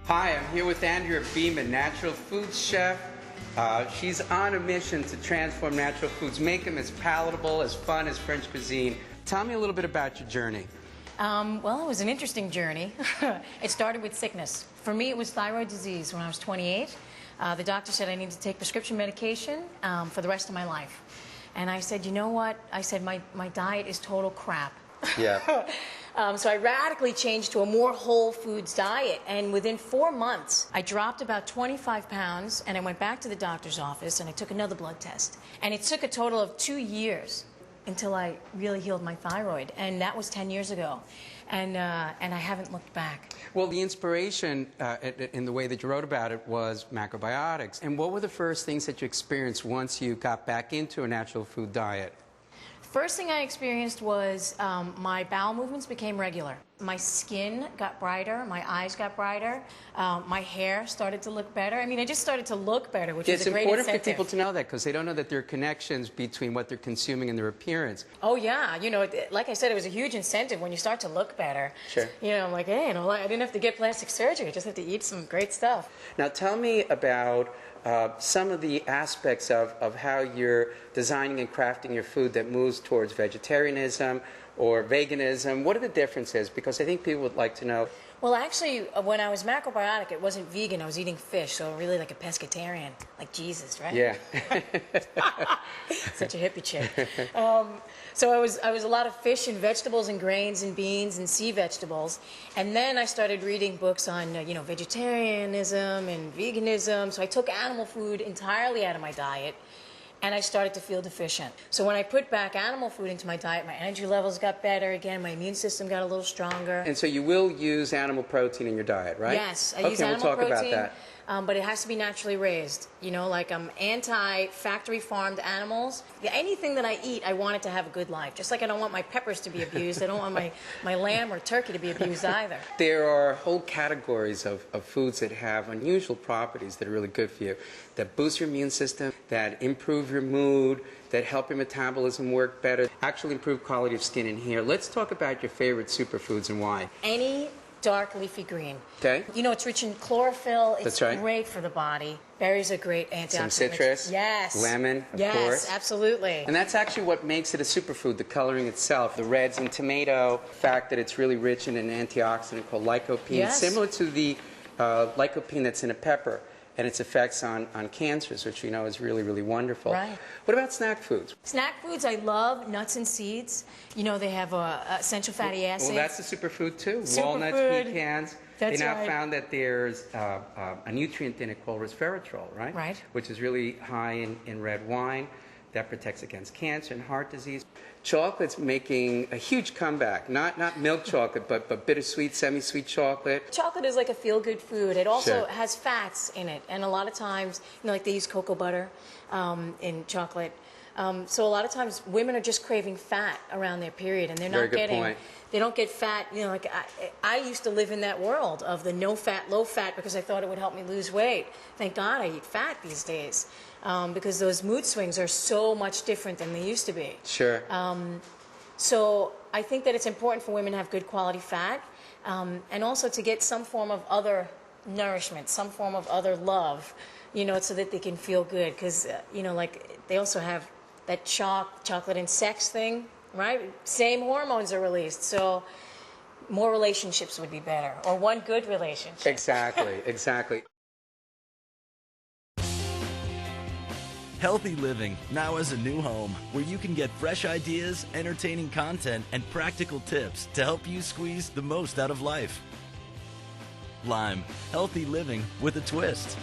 Hi, I'm here with Andrea Beeman, natural foods chef. She's on a mission to transform natural foods, make them as palatable, as fun as French cuisine. Tell me a little bit about your journey. Well, it was an interesting journey. It started with sickness. For me, it was thyroid disease when I was 28. The doctor said I needed to take prescription medication for the rest of my life. And I said, you know what? I said, my diet is total crap. Yeah. So I radically changed to a more whole foods diet, and within 4 months, I dropped about 25 pounds, and I went back to the doctor's office, and I took another blood test. And it took a total of 2 years until I really healed my thyroid, and that was 10 years ago. And I haven't looked back. Well, the inspiration in the way that you wrote about it was macrobiotics. And what were the first things that you experienced once you got back into a natural food diet? First thing I experienced was my bowel movements became regular. My skin got brighter, my eyes got brighter, my hair started to look better. I mean, I just started to look better, which is a great incentive. It's important for people to know that because they don't know that there are connections between what they're consuming and their appearance. Oh, yeah. You know, like I said, it was a huge incentive when you start to look better. Sure. You know, I'm like, hey, you know, I didn't have to get plastic surgery. I just had to eat some great stuff. Now, tell me about some of the aspects of how you're designing and crafting your food that moves towards vegetarianism or veganism. What are the differences? Because I think people would like to know. Well, actually, when I was macrobiotic, it wasn't vegan. I was eating fish, so really like a pescatarian, like Jesus, right? Yeah. Such a hippie chick. So I was a lot of fish and vegetables and grains and beans and sea vegetables. And then I started reading books on, you know, vegetarianism and veganism. So I took animal food entirely out of my diet. And I started to feel deficient. So when I put back animal food into my diet, my energy levels got better again, my immune system got a little stronger. And so you will use animal protein in your diet, right? Yes, I use animal protein. Okay, we'll talk about that. But it has to be naturally raised. You know, like I'm anti-factory farmed animals. Anything that I eat, I want it to have a good life. Just like I don't want my peppers to be abused, I don't want my lamb or turkey to be abused either. There are whole categories of foods that have unusual properties that are really good for you, that boost your immune system, that improve your mood, that help your metabolism work better, actually improve quality of skin and hair. Let's talk about your favorite superfoods and why. Any dark leafy green. Okay. You know, it's rich in chlorophyll. It's That's right. Great for the body. Berries are great antioxidants. Some citrus. Yes. Lemon, of yes, course. Yes, absolutely. And that's actually what makes it a superfood, the coloring itself. The reds in tomato, the fact that it's really rich in an antioxidant called lycopene, yes. Similar to the lycopene that's in a pepper, and its effects on cancers, which we know is really, really wonderful. Right. What about snack foods? Snack foods, I love nuts and seeds. You know, they have essential fatty acids. Well, that's a superfood too. Superfood. Walnuts, pecans. That's they now right. found that there's a nutrient in it called resveratrol, right? Right. Which is really high in red wine. That protects against cancer and heart disease. Chocolate's making a huge comeback. Not milk chocolate, but bittersweet, semi-sweet chocolate. Chocolate is like a feel-good food. It also Sure. has fats in it, and a lot of times, you know, like they use cocoa butter in chocolate. So a lot of times, women are just craving fat around their period, and they're not Very good getting. point. They don't get fat. You know, like I used to live in that world of the no fat, low fat because I thought it would help me lose weight. Thank God I eat fat these days. Because those mood swings are so much different than they used to be. Sure. So I think that it's important for women to have good quality fat, and also to get some form of other nourishment, some form of other love, you know, so that they can feel good. Because, you know, like they also have that chocolate and sex thing, right? Same hormones are released. So more relationships would be better, or one good relationship. Exactly, exactly. Healthy Living now has a new home where you can get fresh ideas, entertaining content, and practical tips to help you squeeze the most out of life. Lime, healthy living with a twist.